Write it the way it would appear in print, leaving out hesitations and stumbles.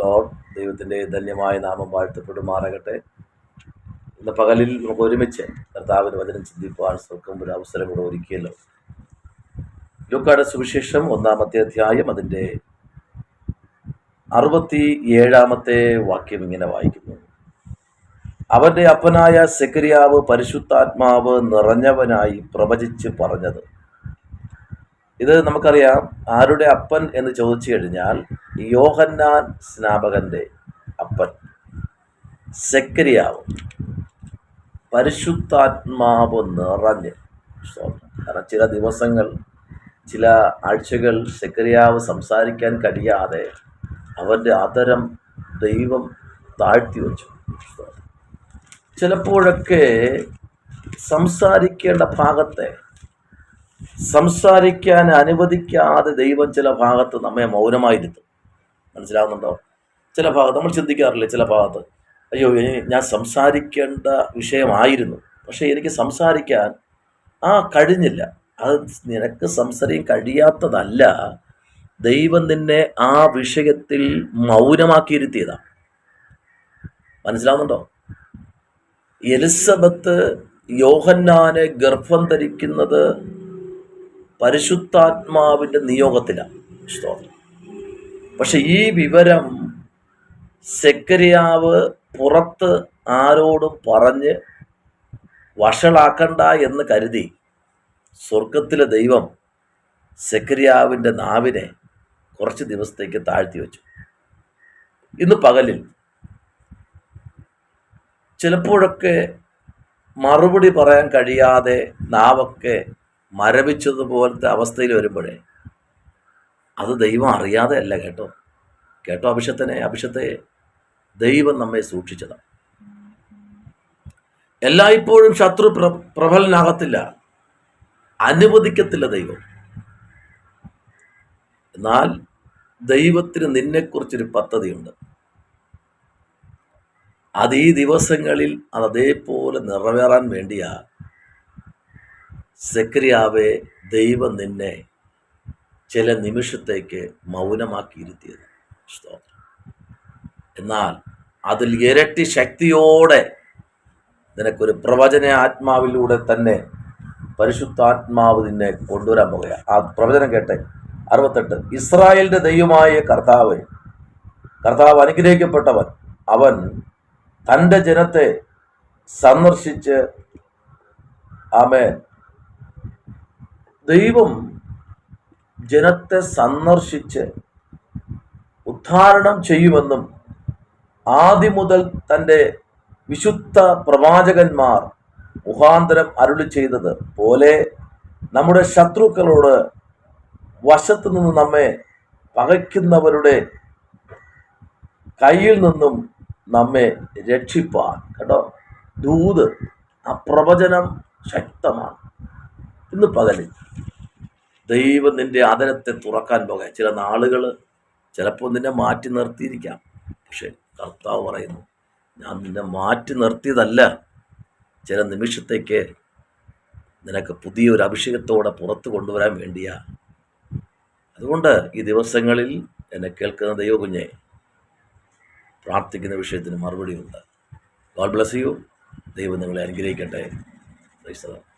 Lord ദൈവത്തിൻ്റെ ധന്യമായ നാമം വാഴ്ത്തപ്പെടുമാറാകട്ടെ. ഇന്ന് പകലിൽ നമുക്ക് ഒരുമിച്ച് കർത്താവിന് വചനം ചിന്തിക്കുവാൻ സ്വർഗം ഒരു അവസരം കൂടെ ഒരുക്കിയല്ലോ. ലൂക്കായുടെ സുവിശേഷം 1-ാമത്തെ അധ്യായം അതിൻ്റെ 67-ാമത്തെ വാക്യം ഇങ്ങനെ വായിക്കുന്നു: അവന്റെ അപ്പനായ സെക്കരിയാവ് പരിശുദ്ധാത്മാവ് നിറഞ്ഞവനായി പ്രവചിച്ച് പറഞ്ഞത്. ഇത് നമുക്കറിയാം. ആരുടെ അപ്പൻ എന്ന് ചോദിച്ചു കഴിഞ്ഞാൽ യോഹന്നാൻ സ്നാപകന്റെ അപ്പൻ സെക്കരിയാവ് പരിശുദ്ധാത്മാവ് നിറഞ്ഞ്. കാരണം ചില ദിവസങ്ങൾ, ചില ആഴ്ചകൾ സെക്കരിയാവ് സംസാരിക്കാൻ കഴിയാതെ അവൻ്റെ അതരം ദൈവം താഴ്ത്തി വച്ചു. ചിലപ്പോഴൊക്കെ സംസാരിക്കേണ്ട ഭാഗത്തെ സംസാരിക്കാൻ അനുവദിക്കാതെ ദൈവം ചില ഭാഗത്ത് നമ്മെ മൗനമായിരുത്തും. മനസ്സിലാവുന്നുണ്ടോ? ചില ഭാഗത്ത് നമ്മൾ ചിന്തിക്കാറില്ലേ, ചില ഭാഗത്ത് അയ്യോ ഞാൻ സംസാരിക്കേണ്ട വിഷയമായിരുന്നു, പക്ഷേ എനിക്ക് സംസാരിക്കാൻ കഴിഞ്ഞില്ല. അത് നിനക്ക് സംസാരിക്കാൻ കഴിയാത്തതല്ല, ദൈവം നിന്നെ ആ വിഷയത്തിൽ മൗനമാക്കിയിരുത്തിയതാണ്. മനസ്സിലാവുന്നുണ്ടോ? എലിസബത്ത് യോഹന്നാനെ ഗർഭം ധരിക്കുന്നത് പരിശുദ്ധാത്മാവിൻ്റെ നിയോഗത്തിലാണ്. പക്ഷെ ഈ വിവരം സെക്കരിയാവ് പുറത്ത് ആരോടും പറഞ്ഞ് വഷളാക്കണ്ട എന്ന് കരുതി സ്വർഗത്തിലെ ദൈവം സെക്കരിയാവിൻ്റെ നാവിനെ കുറച്ച് ദിവസത്തേക്ക് താഴ്ത്തി വെച്ചു. ഇന്ന് പകലിൽ ചിലപ്പോഴൊക്കെ മറുപടി പറയാൻ കഴിയാതെ നാവൊക്കെ മരവിച്ചതുപോലത്തെ അവസ്ഥയിൽ വരുമ്പോഴേ അത് ദൈവം അറിയാതെ അല്ല. കേട്ടോ അഭിഷത്തെ ദൈവം നമ്മെ സൂക്ഷിച്ചതാണ്. എല്ലായ്പ്പോഴും ശത്രു പ്രബലനാകത്തില്ല, അനുവദിക്കത്തില്ല ദൈവം. എന്നാൽ ദൈവത്തിന് നിന്നെക്കുറിച്ചൊരു പദ്ധതിയുണ്ട്. അത് ഈ ദിവസങ്ങളിൽ അതേപോലെ നിറവേറാൻ വേണ്ടിയാ സെക്കരിയാവെ ദൈവം നിന്നെ ചില നിമിഷത്തേക്ക് മൗനമാക്കിയിരുത്തിയത്. എന്നാൽ അതിൽ ഇരട്ടി ശക്തിയോടെ നിനക്കൊരു പ്രവചന ആത്മാവിലൂടെ തന്നെ പരിശുദ്ധാത്മാവ് നിന്നെ കൊണ്ടുവരാൻ പോകുക. ആ പ്രവചനം കേട്ടെ. 68 ഇസ്രായേലിന്റെ ദൈവമായ കർത്താവ് അനുഗ്രഹിക്കപ്പെട്ടവൻ. അവൻ തൻ്റെ ജനത്തെ സന്ദർശിച്ച് ആമേൻ. ദൈവം ജനത്തെ സന്ദർശിച്ച് ഉദ്ധാരണം ചെയ്യുമെന്നും ആദ്യം മുതൽ തൻ്റെ വിശുദ്ധ പ്രവാചകന്മാർ മുഖാന്തരം അരുളി ചെയ്തത് പോലെ നമ്മുടെ ശത്രുക്കളോട് വശത്തു നിന്ന് നമ്മെ പകയ്ക്കുന്നവരുടെ കയ്യിൽ നിന്നും നമ്മെ രക്ഷിപ്പാൻ. കേട്ടോ, ദൂത്, ആ പ്രവചനം ശക്തമാണ്. ഇന്ന് പകലിൽ ദൈവം നിന്റെ ആദരത്തെ തുറക്കാൻ പോകാൻ. ചില നാളുകൾ ചിലപ്പോൾ നിന്നെ മാറ്റി നിർത്തിയിരിക്കാം. പക്ഷെ കർത്താവ് പറയുന്നു, ഞാൻ നിന്നെ മാറ്റി നിർത്തിയതല്ല, ചില നിമിഷത്തേക്ക് നിനക്ക് പുതിയൊരു അഭിഷേകത്തോടെ പുറത്തു കൊണ്ടുവരാൻ വേണ്ടിയാ. അതുകൊണ്ട് ഈ ദിവസങ്ങളിൽ എന്നെ കേൾക്കുന്ന ദൈവകുഞ്ഞെ, പ്രാർത്ഥിക്കുന്ന വിഷയത്തിന് മറുപടിയുണ്ട്. God bless you. ദൈവം നിങ്ങളെ അനുഗ്രഹിക്കട്ടെ. Praise the Lord.